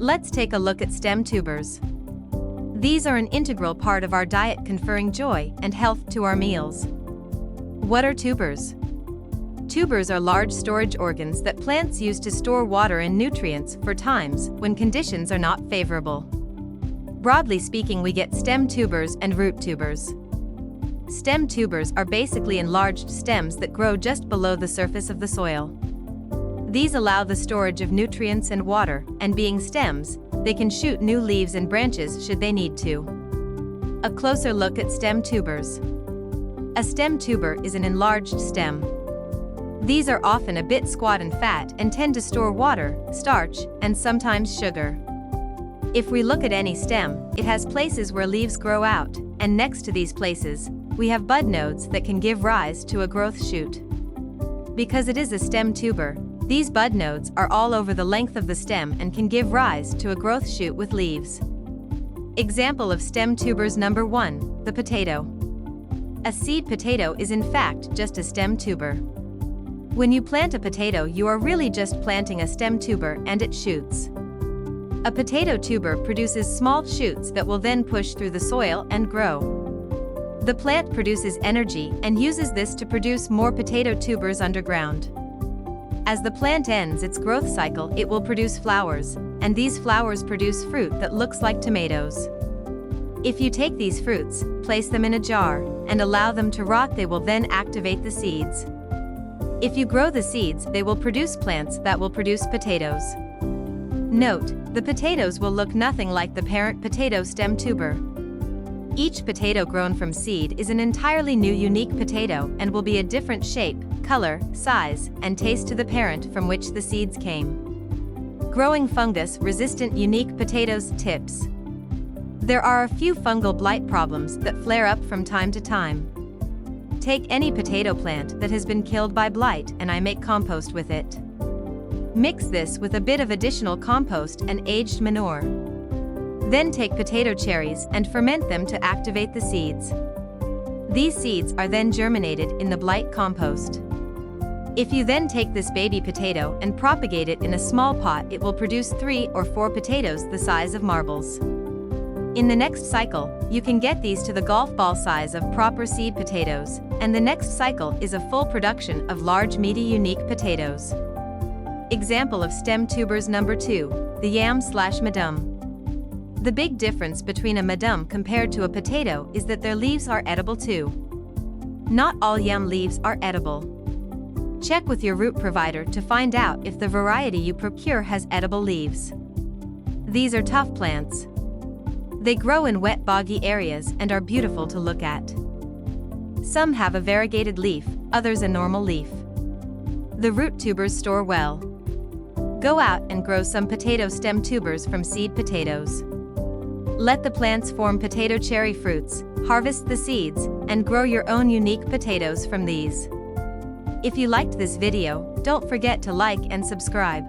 Let's take a look at stem tubers. These are an integral part of our diet, conferring joy and health to our meals. What are tubers? Tubers are large storage organs that plants use to store water and nutrients for times when conditions are not favorable. Broadly speaking, we get stem tubers and root tubers. Stem tubers are basically enlarged stems that grow just below the surface of the soil. These allow the storage of nutrients and water, and being stems, they can shoot new leaves and branches should they need to. A closer look at stem tubers. A stem tuber is an enlarged stem. These are often a bit squat and fat and tend to store water, starch, and sometimes sugar. If we look at any stem, it has places where leaves grow out, and next to these places, we have bud nodes that can give rise to a growth shoot. Because it is a stem tuber, these bud nodes are all over the length of the stem and can give rise to a growth shoot with leaves. Example of stem tubers number 1, the potato. A seed potato is in fact just a stem tuber. When you plant a potato, you are really just planting a stem tuber and it shoots. A potato tuber produces small shoots that will then push through the soil and grow. The plant produces energy and uses this to produce more potato tubers underground. As the plant ends its growth cycle, it will produce flowers, and these flowers produce fruit that looks like tomatoes. If you take these fruits, place them in a jar, and allow them to rot, they will then activate the seeds. If you grow the seeds, they will produce plants that will produce potatoes. Note, the potatoes will look nothing like the parent potato stem tuber. Each potato grown from seed is an entirely new unique potato and will be a different shape, color, size, and taste to the parent from which the seeds came. Growing fungus-resistant unique potatoes tips. There are a few fungal blight problems that flare up from time to time. Take any potato plant that has been killed by blight and I make compost with it. Mix this with a bit of additional compost and aged manure. Then take potato cherries and ferment them to activate the seeds. These seeds are then germinated in the blight compost. If you then take this baby potato and propagate it in a small pot, it will produce 3 or 4 potatoes the size of marbles. In the next cycle, you can get these to the golf ball size of proper seed potatoes, and the next cycle is a full production of large meaty unique potatoes. Example of stem tubers number 2, the yam/madum. The big difference between a madum compared to a potato is that their leaves are edible too. Not all yam leaves are edible. Check with your root provider to find out if the variety you procure has edible leaves. These are tough plants. They grow in wet, boggy areas and are beautiful to look at. Some have a variegated leaf, others a normal leaf. The root tubers store well. Go out and grow some potato stem tubers from seed potatoes. Let the plants form potato cherry fruits, harvest the seeds, and grow your own unique potatoes from these. If you liked this video, don't forget to like and subscribe.